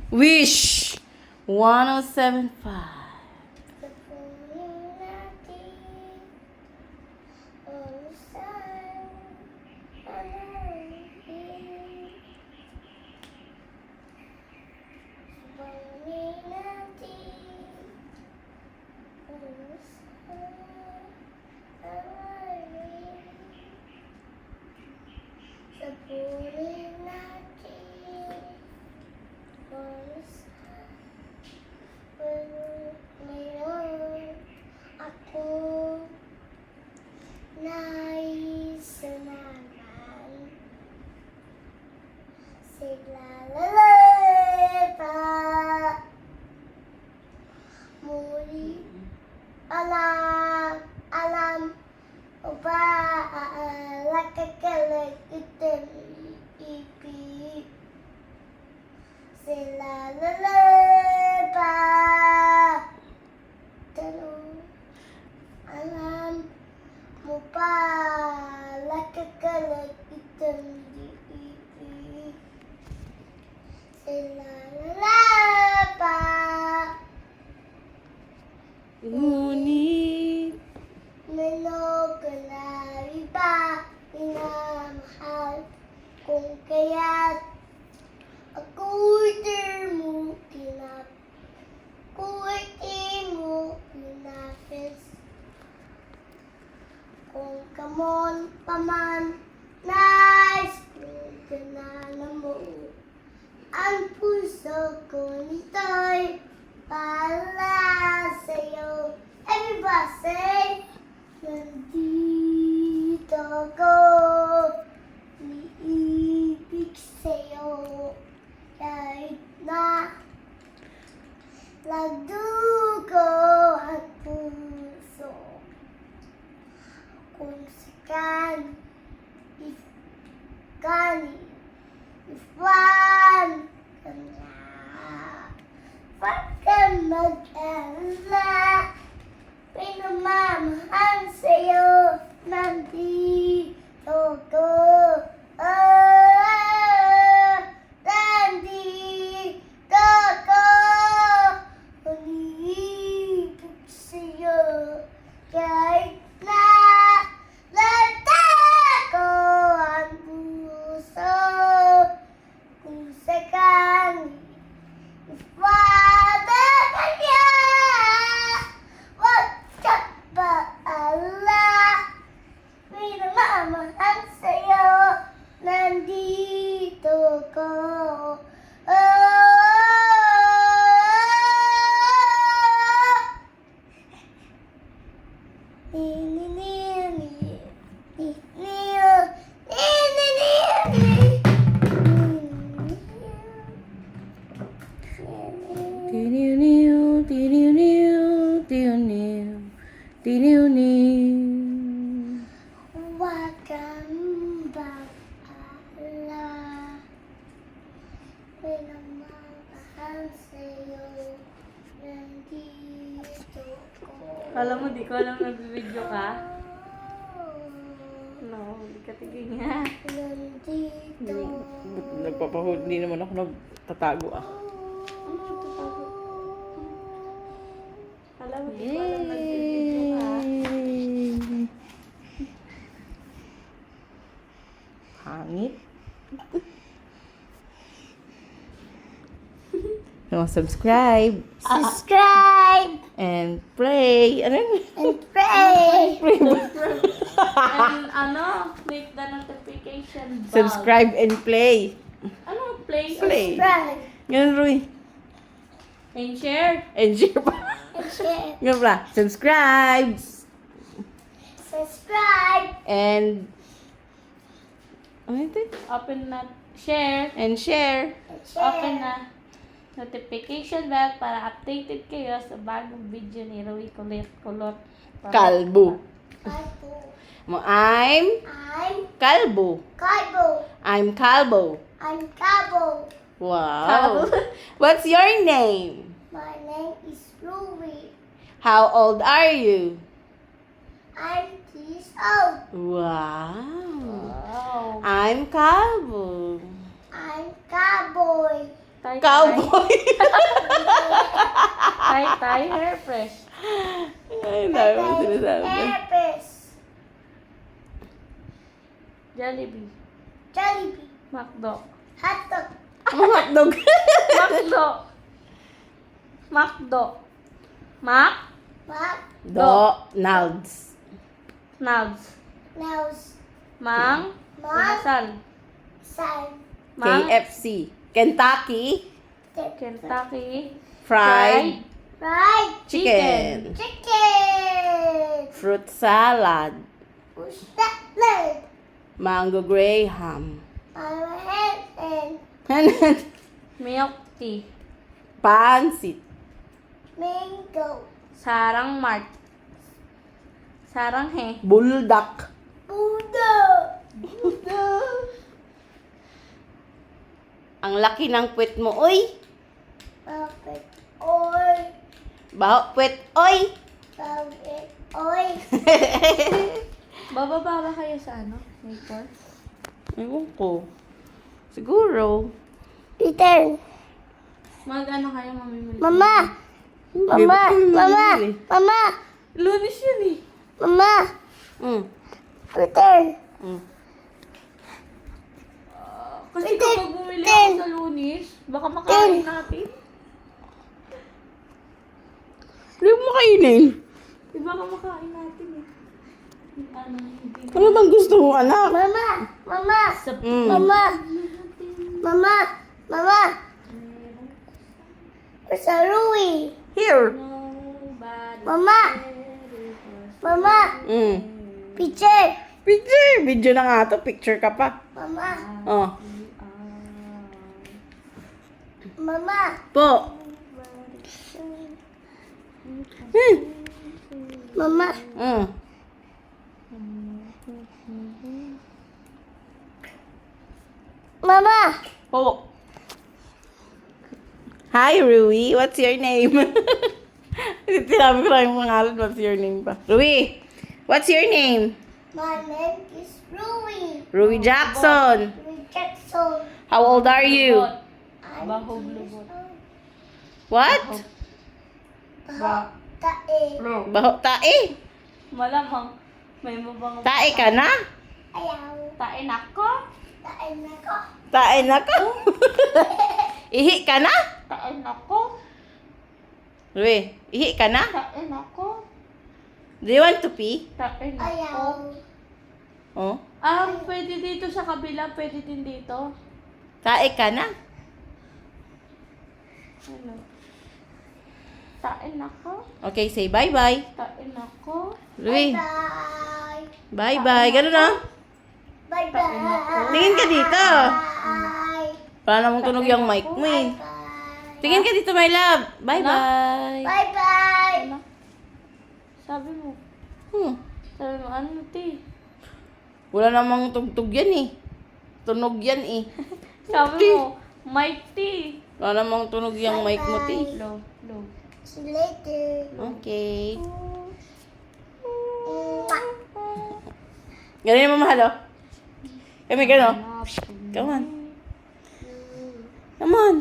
Wish 1075. Muli alam ba lakakalag itim ipi sila lalaba tanong alam mo ba lakakalag itim ipi sila lalaba. Ngunit Manogalari ba minamahal kung kaya't ako'y di mo pinapis kung kamon paman nais pinagana mo ang puso ko nito'y para sa'yo. Everybody say, nandito ako, umiibig sa'yo, kahit na lagdugo ang puso. Kung sakali, if one ka na, wag kang mag-alala. Pinamamahal sa'yo, nandito ko. Nandito ko. Umiibig sa'yo, kahit na lagdago ang puso. Kung sakali, if wala ka niya, wag kang maala. Pinamamahal sa'yo, nandito ko. tiniw, tiniw, tiniw, tiniw. Wag kang mag-alala. Pinamamahal sa'yo, nandito ko. Kala mo, di ko alam nag-video ka? No, di ka tigil nga. Nandito. Hindi naman ako nagtatago ah. Kala mo, di ko alam nag-video ka? Hangit. No, subscribe Subscribe and play. Ano yun? and pray. And click the notification bell. Subscribe and play. Ano, play? Play. Subscribe Ganun, Roy. And share. And share pa. and share. Ganun pala. Subscribe Subscribe and ano ito? Open na, share. And share. and share. Open na notification bell para updated kayo sa bagong video ni Roy Kulot. Kalbo. I'm I'm Kalbo. Kaibo. I'm Kalbo. I'm Cabo. Wow. What's your name? My name is Ruby. How old are you? I'm 3 years old. Wow. Wow. I'm Kalbo. I'm Cowboy. Tay, Cowboy. Tay, hair fresh. Ay, dami mo sinasabi. Airpress. Jollibee. Jollibee. McDo. Hotdog. Hotdog. McDo. McDo. Mac. Donald's. Nubs. Nose. Mang. Mang. Inasal. Sal. Mang. KFC. Kentucky Kentucky. Fried Fried Chicken. chicken. Fruit salad. Who's that leg? Mango Graham. Our head and Milk tea. Pansit. mango. Sarang Mart. Sarang he. Buldak. Buddha. Ang laki ng puwet mo, oy. Puppet. Oy. Baho puwet, oy. Puppet. Oy. Bababa ba kayo sa ano? Maple? Ewan ko. Siguro. Peter. Mag-ano kayo mamimili? Mama. Mama. Di ba kami Mama. mamimili? Mama. Lunis yun eh. Mama. Mm. Peter. Mm. Kasi kapag bumili ako sa Lunis, baka makain natin. Hindi mo kainin. Di baka makain natin eh. Ano, hindi. Ano bang gusto mo, anak? Mama. Mama. Sa Mm. Mama. Mama. Mama. Where's a Louie? Here. nobody Mama. Mama. Mm. Picture. Picture. Video na nga to. Picture ka pa. Mama. Oh. Mama. Po. Hmm. Mama. Mm. Mama. Po. Hi, Rui. What's your name? Sinabi ko lang yung pangalan. What's your name pa? Rui. What's your name? My name is Louie. Rui Jackson. Louie Jackson. How old are you? I'm Bahog lubot. What? Ba. Tae. Baho tae. Malamang may mabang Tae ka na? Ayaw. Tain ako. Tae na ko. Tae na ka? Ihi ka na? Tain ako. Rui, ihi ka na? Tain ako. Do you want to pee? Tain ako. Ayaw. Oh. Pwede dito sa kabila, pwede din dito. Tae ka na? Ano? Tain ako. Okay, say bye-bye. Tain ako. Rui, Bye. bye-bye. Ganun na. Bye bye. Tingin ka dito. Bye. Para namang tunog yung mic mo eh. Bye. Tingin ka dito, my love. Bye-bye. Bye bye. Ano? Sabi mo. Sabi mo, ano ti? Wala namang tugtog yan eh. Tunog yan eh. Sabi mo, mighty. Wala namang tunog yung mic mo, ti. Low, low. See you later. Okay. Mwah. Ganun mo, mahal, oh. Kami gano'n. Come on. Come on.